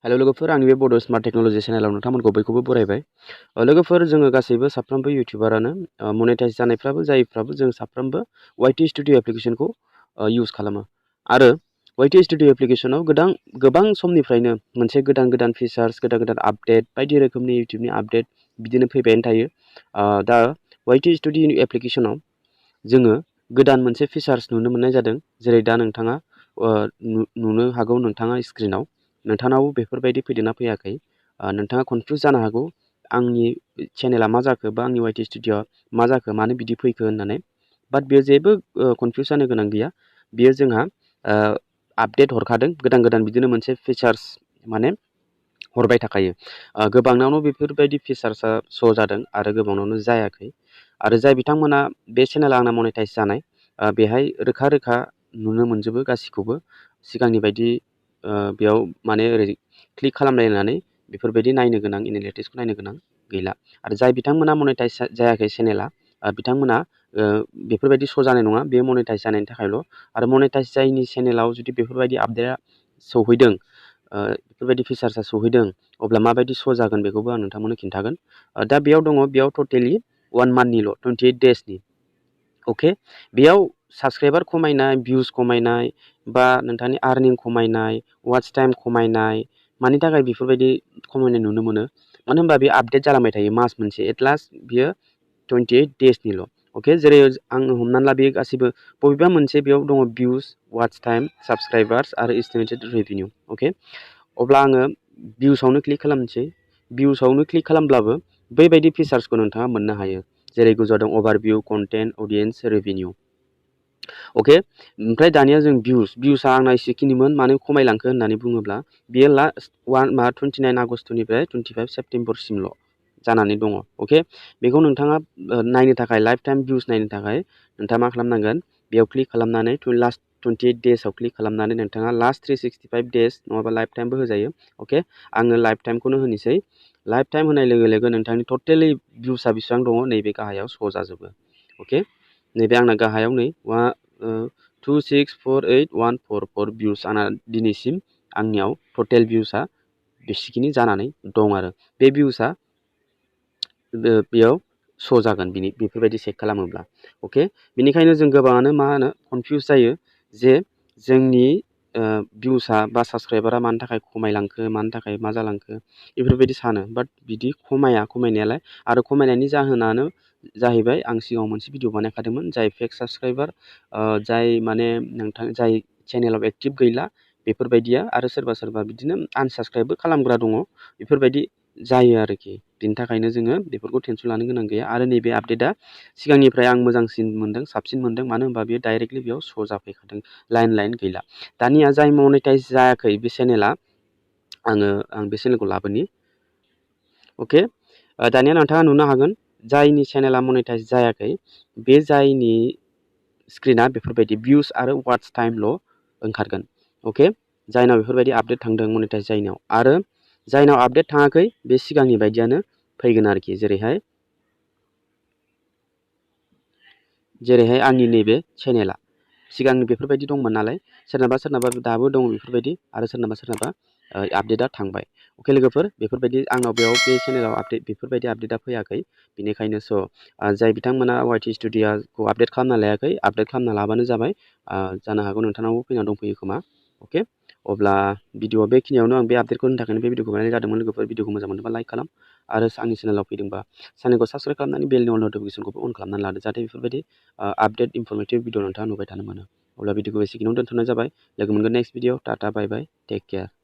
Hello लोगोफोर आंनि बे बड स्मार्ट टेक्नोलॉजी चेनेलाव नोंथांमोनखौ बयखौबो बरायबाय। लोगोफोर जोङो गासैबो साफ्रोमबो इउटिउबारानो मनेटाइज जानायफ्राबो जायैफ्राबो जों साफ्रोमबो वाइटि स्टुडियो एप्लिकेशनखौ इउज खालामो आरो वाइटि स्टुडियो एप्लिकेशनाव गोबां समनिफ्रायनो मोनसे गोदान फिचार्स गोदान आपडेट बायदि रोखोमनि इउटिउबनि आपडेट बिदिनो फैबायानो थायो। दा वाइटि स्टुडियो एप्लिकेशनाव जोङो गोदान मोनसे फिचार्स नुनो मोननाय जादों। जेरै दा नोंथाङा नुनो हागौ नोंथाङा स्क्रिनाव नोंथांनावबो बेफोरबायदि फैदोंना फैयाखै नोंथाङा कनफ्यूज जानो हागौ आंनि चेनेला मा जाखो बा आंनि वाइटि स्टुडियोआ मा जाखो मानो बिदि फैखो होननानै। बाट बेयो जेबो कनफ्यूज जानो गोनां गैया। बेयो जोंहा आपडेट हरखादों गोदान बिदिनो मोनसे फिचार्स माने हरबाय थाखायो। गोबांनावनो बेफोरबायदि फिचार्सआ श' जादों आरो गोबांनावनो जायाखै। आरो जाय बिथांमोना बे चेनेला आंना मनेटाइज जानाय बेहाय रोखा नुनो मोनजोबो गासिखौबो सिगांनि बायदि बेयाव माने ओरै क्लिक खालामलायनानै बेफोरबायदि नायनो गोनां एनालिटिक्सखौ नायनो गोनां गैला। आरो जाय बिथांमोना मनेटाइज जायाखै चेनेला बिथांमोना बेफोरबायदि श' जानाय नङा। बे मनेटाइज जानायनि थाखायल'। आरो मनेटाइज जायैनि चेनेलाव जुदि बेफोरबायदि आपडेटआ सौहैदों बेफोरबायदि फिचार्सआ सौहैदों अब्ला माबायदि श' जागोन बेखौबो आं नोंथांमोननो खिन्थागोन। दा बेयाव दङ बेयाव टटेलि 1 मान्थनिल' 28 डेजनि। अके बेयाव साबसक्राइबार खमायनाय भिउस खमायनाय बा नोंथांनि आर्निं खमायनाय वाच टाइम खमायनाय मानि थाखाय बेफोरबायदि खमायनाय नुनो मोनो मानो होनबा बे आपडेट जालांबाय थायो मास मोनसे एटलास्ट बियो 28 डेजनिल'। अके जेरै आङो हमनानै ला बे गासिबो बबेबा मोनसे बेयाव दङ भिउस वाच टाइम साबसक्राइबार्स आरो इस्टिमेटेड रेभिनिउ। अके अब्ला आङो भिउसावनो क्लिक खालामनोसै। भिउसावनो क्लिक खालामब्लाबो बैबायदि फिचार्सखौ नोंथाङा मोननो हायो। जेरै गोजौआव दं अभारभिउ कन्टेन्ट अडियेन्स रेभिनिउ। अके ओमफ्राय दानिया जों भिउसआ आंना एसेखिनिमोन मानो खमायलांखो होननानै बुङोब्ला बेयो लास्ट 29 आगष्टनिफ्राय 25 सेप्तेम्बरसिमल' जानानै दङ। अके बेखौ नोंथाङा नायनो थाखाय लाइफ टाइम भिउस नायनो थाखाय नोंथाङा मा खालामनांगोन बेयाव क्लिक खालामनानै लास्ट 28 डेजआव क्लिक खालामनानै नोंथाङा लास्ट 365 डेज नङाबा लाइफ टाइमबो होजायो। अके आङो लाइफ टाइमखौनो होनोसै। लाइफ टाइम होनाय लोगो नोंथांनि टटेलि भिउसआ बेसेबां दङ नैबे गाहायाव श' जाजोबो। अके नैबे आंना गाहायाव नै 2648144 भिउस आंना दिनैसिम आंनियाव टटेल भिउसआ बेसेखिनि जानानै दं आरो बे भिउसआ बेयाव श' जागोन बेफोरबायदि चेक खालामोब्ला। अके बेनिखायनो जों गोबाङानो मा होनो कनफ्यूज जायो जे जोंनि भिउसआ बा साबसक्राइबारा मानि थाखाय खमायलांखो मानि थाखाय मा जालांखो बेफोरबायदि सानो। बाट बिदि खमायनायालाय आरो खमायनायनि जाहोनानो जाहैबाय आं सिगाङाव मोनसे भिडिअ बानायखादोंमोन जाय फेक साबसक्राइबार जाय माने जाय चेनेलाव एक्टिभ गैला बेफोरबायदिया आरो सोरबा बिदिनो आनसाबस्क्राइबबो खालामग्रा दङ बेफोरबायदि जायो आरोखि। बिनि थाखायनो जोङो बेफोरखौ टेनसन लानो गोनां गैया। आरो नैबे आपडेटआ सिगांनिफ्राय आं मोजांसिन मोनदों साबसिन मोनदों मानो होनबा बेयो डाइरेक्टलि बेयाव श' जाफैखादों लाइन गैला। दानिया जाय मनेटाइज जायाखै बे चेनेला आं बे चेनेलखौ लाबोनि। अके दानिया नोंथाङा नुनो हागोन जायनि चेनेला मनेटाइज जायाखै बे जायनि स्क्रिना बेफोरबायदि भिउस आरो वाच टाइमल' ओंखारगोन। अके जायनाव बेफोरबायदि आपडेट थांदों मनेटाइज जायनाव आरो जायनाव आपडेट थाङाखै बे सिगांनि बायदियानो फैगोन आरोखि। जेरैहाय आंनि नैबे चेनेला सिगांनि बेफोरबायदि दंमोन नालाय सोरनाबा दाबो दङ बेफोरबायदि आरो सोरनाबा आपडेटआ थांबाय। अके लोगोफोर बेफोरबायदि आंनाव बेयाव बे चेनेलाव बेफोरबायदि आपडेटआ फैयाखै। बेनिखायनो जाय बिथांमोना वाइटि स्टुडियोखौ आपडेट खालामना लायाखै आपडेट खालामना लाबानो जाबाय। जानो हागौ नोंथांनावबो फैना दंफैयो खोमा। अके अब्ला भिडिअआ बेखिनियावनो आं बे आपडेटखौ होनो थाखायनो बे भिडिअखौ बानायनाय जादोंमोन। लोगोफोर भिडिअखौ मोजां मोनोबा लाइक खालाम आरो आंनि चेनेलाव फैदोंबा चेनेलखौ साबसक्राइब खालामनानै बेलनि अन नटिफिकेसनखौबो अन खालामनानै लादो जाहाथे बेफोरबायदि आपडेट इनफरमेटिभ भिडिअ नोंथाङा नुबाय थानो मोनो। अब्ला भिडिअखौ एसेखिनियावनो दोनथ'नाय जाबाय। लोगो मोनगोन नेक्स्ट भिडिअ। टाटा बाय बाय टेक केयार।